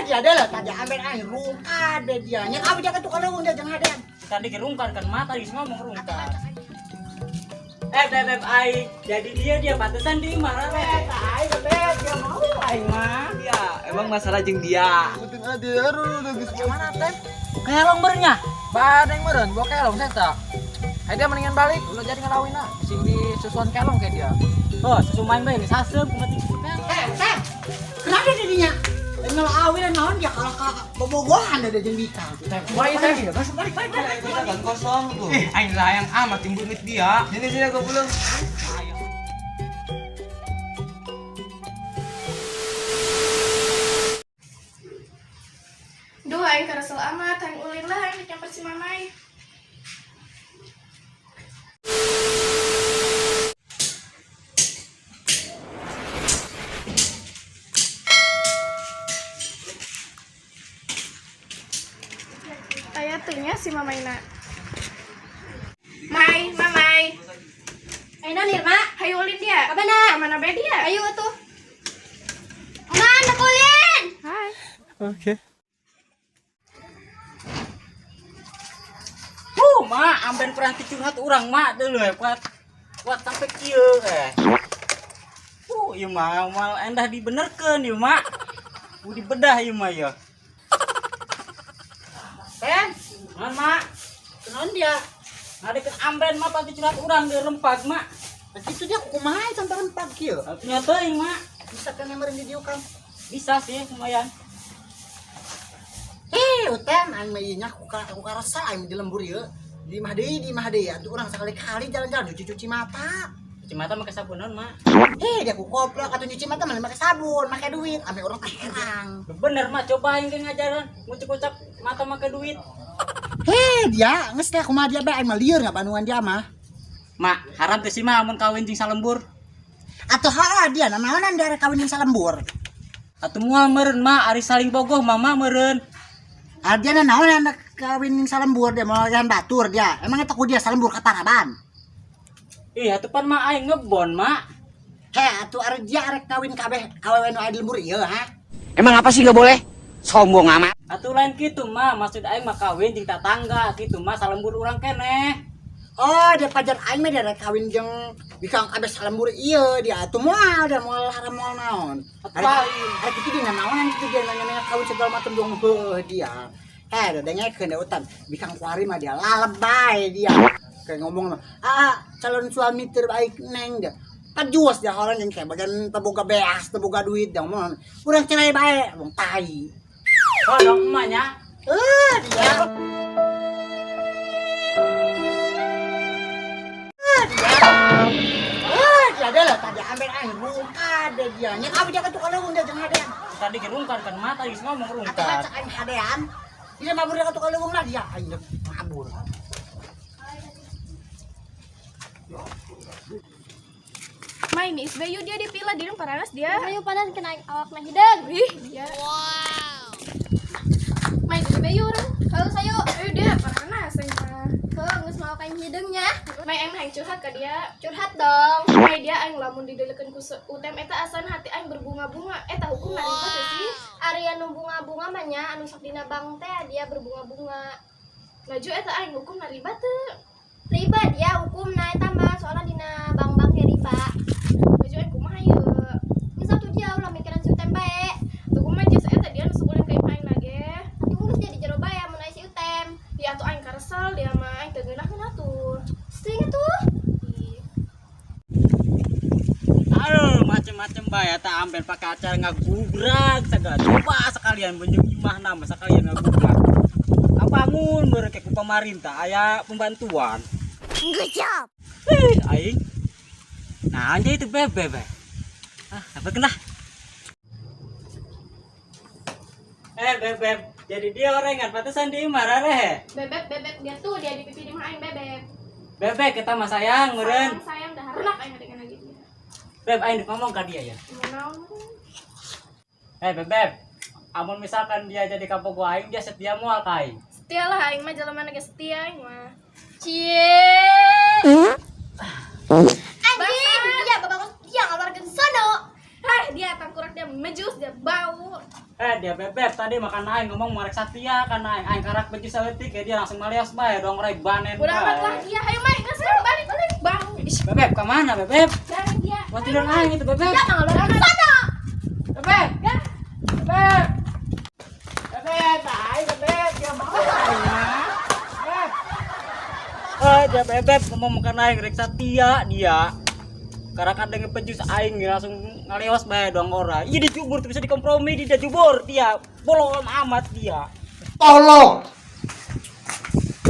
dia adalah tadi ambil air rung ada dia. Nya apa dia ketuk kalau dia jangan ada. Tadi kerungkan kan mata di ngomong rungkan. Beb ai jadi dia pantesan di marah Ai bebek dia mau ai mah. Ya, emang masalah jeung dia. Penting ada aduh geus Mana teh? kelong bernya. Badeng meureun, gua kelong saya. Hai dia mendingan balik, ulah jadi ngelawin lah. Sing di susuan kelong kayak dia. Oh susumain bae ini sasep mati. Teh. Kenapa jadinya? Ngelawin naon dia kalau bobogohan ada jeung bika. Wah, teh. Balik. kita kan kosong tuh. Aing layang amat timbul mit dia. Sini aku pulang. Duh, aing keresel amat, aing ulin lah, aing dicampur si mamai. Aya teunya si mamaina. Mamai. Ayo Nirma, Hayu ulin dia. kabana? Kamana bae dia? Ayo tuh. Mana kulin? Hai. Oke. Ma amben perang curhat urang mak dulu kuat sampai kieu ieu mah mal endah dibenerkeun ieu mak. Dibedah ieu mah ya. Mak. Naon dia? Ngadekeun amben mah pati curhat urang di rempag mak. Begitu dia kumaha sampai rempag kieu. Nya teuing mak. Bisa kan yang meureun di dieu kan. Bisa sih lumayan. Utem aing mah ieu nya ku karasa aing di lembur ieu. Di mah deui atuh urang sekali-kali jalan-jalan cuci mata. Cuci mata make sabunon mak. Dia ku goblok atuh nyuci mata mah make sabun, make duit, ame urang teh herang. Bener mak coba aing ge ngajaran ngucek-ngucek mata make duit. Dia geus teh kumaha dia bae aing mah lieur ngabanuan dia mah. Mak haram teh si mah mun kawin jeung salembur. Atuh dia naonan dia kawin jeung salembur. Atuh moal meureun mak ari saling bogoh mama meureun. Dia naonan kawin jeung salembur dia mau jalan batur dia. Emang eta ku dia salembur ka Paraban. Ih atuh pan mah aing ngebon mak. Atuh ari dia arek kawin kabeh awewe nu aya di lembur ieu ha. Emang apa sih nggak boleh? Sombong amat. Atuh lain kitu mah maksud aing mah kawin jeung tatangga kitu mah salembur urang keneh. Oh, dia pajar aing mah dia arek kawin jeung bikang kabeh salembur ieu dia atuh moal dia moal haram moal naon. Arek kitu dia naonan kitu dia nanya kawin segala macam dong dia. Udah ngekeun da utan bikang kuari mah dia lalebay dia. Kayak ngomong calon suami terbaik neng dia. Kajuas dia orang yang kayak bagian teboga beas, teboga duit dia ngomong. Urang cerai bae, wong tai. Oh dong emaknya. Dia. Dia adalah tadi ambil air rung ada dia. Nya apa dia ketuk kalau dia jangan ada. Tadi kerungkan kan mata geus ngomong Atau rungkan. ngacak aing hadean. Dia mabur dia ketuk kalau lah dia aing mabur. Mai nih, Bayu dia dipila di panas dia. Ayo panas kena awak na hidang. Ih, dia. Mai di Bayu orang. Kalau sayo, Ayo dia panas mah. kalau geus mau kain hidungnya, Mai aing mah curhat ka dia. curhat dong. Mai dia aing lamun didelekeun ku UTM eta asan hati aing berbunga-bunga. Eta hukum narima teh sih. Ari anu bunga-bunga mah nya anu sok dina bang teh dia berbunga-bunga. Maju eta aing hukum narima teu. Riba dia hukumna eta mah soalna dina bang-bang ge riba. Maju aing kumaha ye? Geus atuh dia ulah mikiran si utem bae. Tuh kumaha jasa eta dia nu sebulan ka aing nage. Atuh geus dia di jero bae mun aya si utem. Dia atuh aing karesel dia mah aing teu ngeunaheun atuh. Sting tuh. Ih. Aduh macem-macem bae eta amben pake acara ngagubrag sagala. Coba sekalian bunjung imah nama sekalian ngagubrag. Bangun mereka ku pemerintah aya pembantuan. Good job. Aing. Nah, aja itu bebe. Apa kena? Beb. Jadi dia orengan pantesan di marah reh. Bebek dia tuh dia di pipi di mah aing bebek. Bebek kita mah sayang meureun. Sayang dah hareunak aing ngadengkeun lagi dia. Beb aing ngomong ka dia ya. Naon? Beb. Amun misalkan dia jadi kapok aing dia setia moal ka aing. Setia lah aing mah jelema nage setia aing mah. Cie. Anjing, iya babakos dia ngaluarkeun sono. Hai, dia tangkurak dia mejus dia bau. Dia bebek tadi makan aing ngomong marek Satria kan aing karak benci saeutik dia langsung malias bae dong rek banen. Udah amat lah dia, ayo main sekarang balik bau. Bebek ke mana bebek? Jangan dia. Mau tidur aing itu bebek. Ya jangan lu sana. Bebek. Bebek. Bebek, aing bebek dia mau aing. Dia bebek ngomong makan aing rek Satria dia. Karena kadang pejus aing langsung ngalewas bae dong ora. Iya dijubur tuh bisa dikompromi dia jubur dia. Bolong amat dia. Tolong.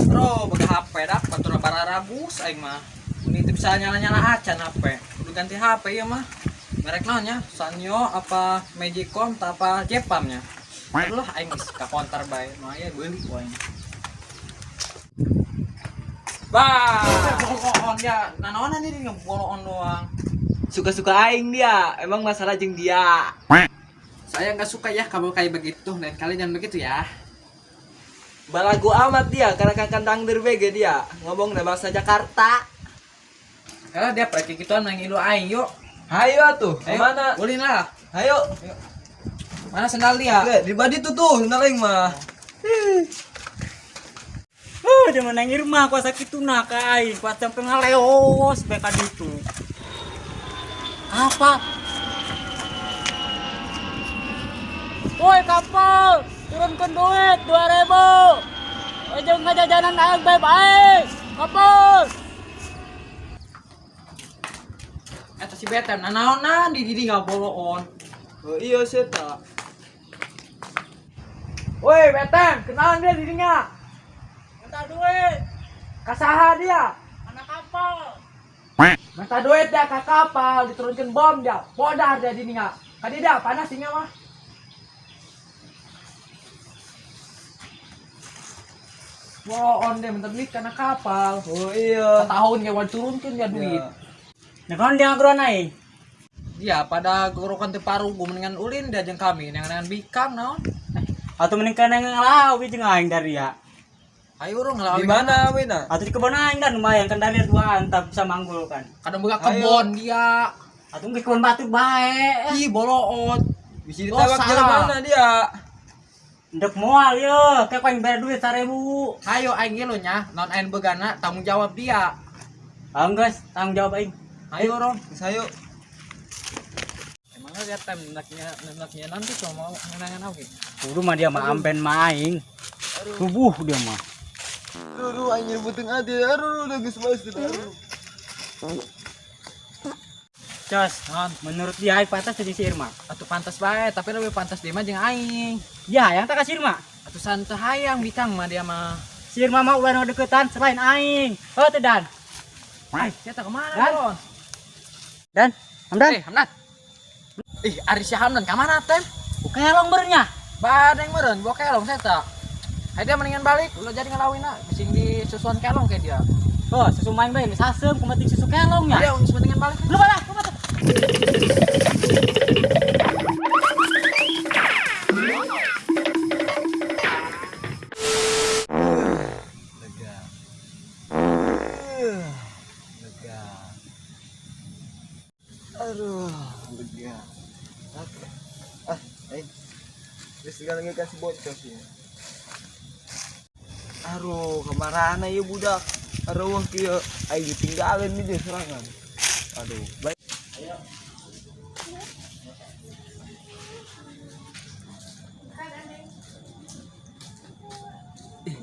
Bro, pakai HP dah, patur bararagus aing mah. Ini bisa nyala-nyala acan HP. Kudu ganti HP ya mah. Merek naonnya? Sanyo apa Magicom apa Jepamnya? Aduh lah aing geus ka counter bae. Mah aya beuli ku aing. Bah, boloon ya. Nanaonan ini ngeboloon doang. Suka-suka aing dia. Emang masalah jeung dia. Saya nggak suka ya kamu kayak begitu. Lain kali jangan begitu ya. Balagu amat dia karena kandang derbege dia. Ngomong bahasa Jakarta. Kalau dia pakai gituan main ilu aing yuk. Hayo atuh. Ayo, Mana? ulin lah. Hayo. Mana sendal dia? Di badi tuh sendal aing mah. Dia menang Irma kuasa kitu na ka aing kuat sampai ngaleos bae ka ditu. Apa? Woi kapal, turunkan duit 2.000. Aja ngajajanan aing bae-bae. Kapal. Eta si Betem, nanaonan di didi nggak boloon. Oh iya seta. Woi Betem, kenalan dia dirinya. Minta duit. Kasaha dia. Anak kapal. Minta duit dia ke kapal, diturunkan bom dia. Bodar dia dirinya. Kadi dia panas singa mah. Boloon dia minta duit karena kapal. Oh iya. Setahun dia mau turunkan dia duit. Nah kan dia ngagron aing. Dia pada gorokan teu paru mendingan ulin dia jeung kami dengan bikang naon. Atau mending kana ngalawi jeung aing dari ya. Ayo urang ngelawan Di mana wina? Atau di kebun aing dan lumayan kan dari duaan tak bisa manggul kan. kadang buka kebon dia. Atau di kebun batu bae. Ih boloon. Bisa ditebak salah. dari mana dia? Ndek moal yo, kayak paling bayar duit 1.000. Ayo aing ge lo nya, non aing begana tanggung jawab dia. Anggas, tanggung jawab aing. Ayo rong. Sayo. Emangnya lihat time nenaknya nanti cuma mau ngenangan aku. Kudu mah dia mah amben maing. Tubuh dia mah. Aduh, aing nyebutin ade. Aduh, udah geus baes dah. Cos, menurut dia aing pantas jadi si Irma. Atuh pantas bae, tapi lebih pantas dia mah jeung aing. Ya, yang tak kasih Irma. Atuh santai hayang bikang mah dia mah. Si Irma mah udah deketan selain aing. Oh, teh Dan. Ay, kita kemana, Dan? Ron? Dan, Hamdan. Hamdan. Ih, ari si Hamdan ka mana, Tem? Kelong bernya. Badeng meureun, bawa kelong saya tak. Hai dia mendingan balik, ulah jadi ngalawin ah. Bising di susuan kelong kayak dia. Oh, susu main bae sasem kumating susu kelongnya. Dia udah mendingan balik. Lu balik, lu balik. Lega. Lega. Aduh, lega. Aing. Geus lagi kasih bocor sih. Aduh, kemana ya budak? Aduh, kieu aing ditinggalin nih serangan. Aduh, baik.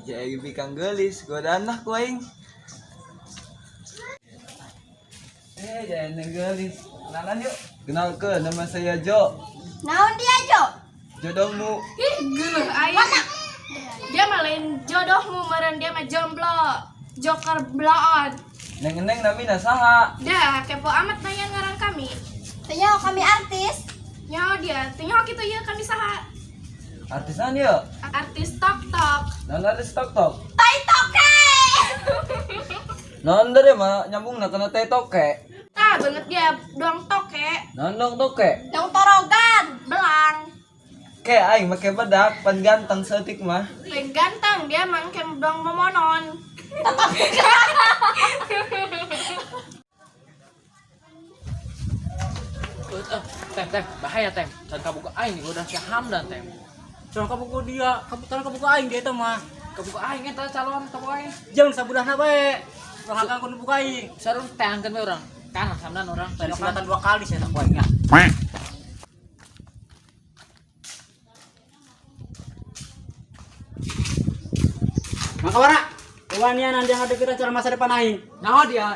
Jadi bikang gelis, godaan lah ku aing. Jangan gelis. Kenalan yuk. Kenalkan, nama saya Jo. Naon dia, Jo? Jodohmu. Ih, geuleuh aya. Dia mah lain jodohmu meureun dia mah jomblo. Joker blood. Neng-neng namina saha? Dah kepo amat nanya ngarang kami. Tanya kami artis. Nyaho dia, tanya kitu ieu kami saha? Artisan yuk. Artis TikTok. Non ada stok-tok. Tai toke. Non dari mah nyambung na kena teh toke. Tah banget dia doang toke. Non dong toke. Yang torogan. Belang. Ke aing make badak pan ganteng seutik mah. Lain ganteng dia mangke doang memonon. Tem, bahaya tem. Dan kabuka aing udah si Hamdan tem. Jangan kabuka dia, jangan kabuka aing dia itu mah. Kabuka aing eta calon kabuka aing. Jangan sabudahna bae. Orang akan kudu buka aing. Sarung teangkeun we urang. Kanan Hamdan urang. Tadi silatan 2 kali saya tak kuatnya. Maka wara, Iwanian nanti yang ada kita cara masa depan aing. Naon dia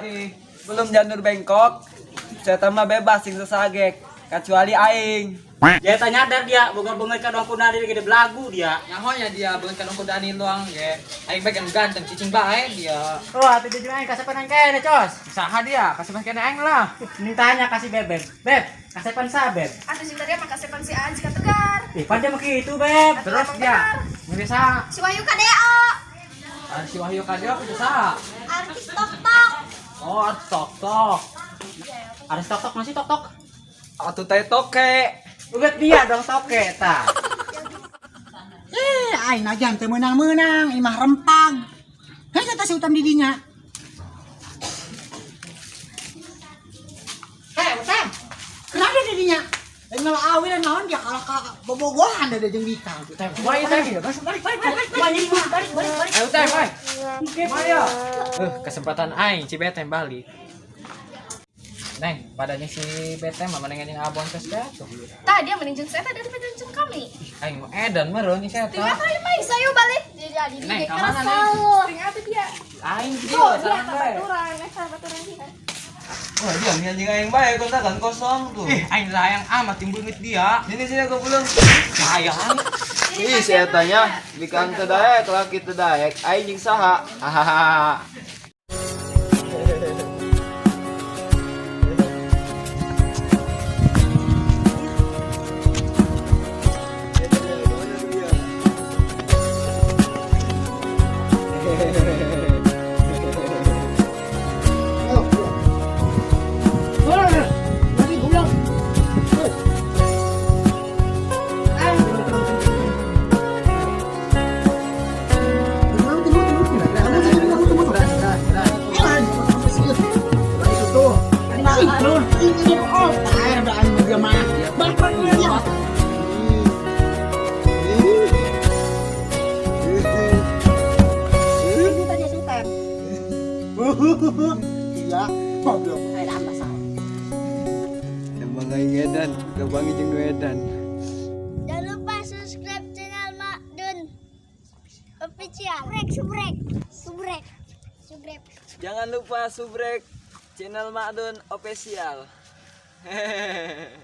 Belum janur bengkok. Saya mah bebas sing sesagek kecuali aing. Dia tanya nyadar dia, bunga-bunga ka doang kuna dia gede belagu dia. nyahonya dia beun kan Dani luang ge. Aing bae kan ganteng cicing bae dia. Oh, atuh dia jeung aing kasepan kene, Cos. Saha dia? Kasih kene aing lah. Ini tanya kasih bebek. Beb, kasepan sa beb. Atuh sih tadi mah kasepan si Anji ka Tegar. Pan dia mah kitu, beb. Terus dia mirisa Si Wahyu ka DO. si Wahyu Kadio itu saha? Artis tok-tok. Oh, artis tok. Ada tok-tok masih tok-tok. Atuh teh toke. Ugat dia dong toke ta. Aing najan teu meunang-meunang, imah rempag. Heuh eta si utam di dinya. Utam. Kenapa di dinya? Lain malah awil dan naon dia kalau ka bobogohan da jeung Bikang. Bae teh. Balik. Ayo teh, bae. Maya. Kesempatan aing Cibete balik. Neng, padanya si Bete mah mendingan yang abon ke tuh. Tah dia mending jeung saya daripada jeung kami. Aing mah edan meureun nya saya Tinggal tadi mah sayu balik. Jadi Neng, dia kemana, keras Neng? tahu. Tinggal tuh dia. aing Oh, dia dia sarang bae. baturan dia. Wah, dia anjing aing bae kontrakan kosong tuh. Aing sayang amat timbungit dia. Ini sini aku belum. Sayang. Ih, saya tanya, Bikang teu daek, laki teu daek, aing jeung saha? Hahaha. Iya, goblok saya dah masalah. Emang aing edan, gabangi jeung nu edan. Jangan lupa subscribe channel Mak Dun official. Subrek. Jangan lupa subrek channel Makdun official. Hehehe.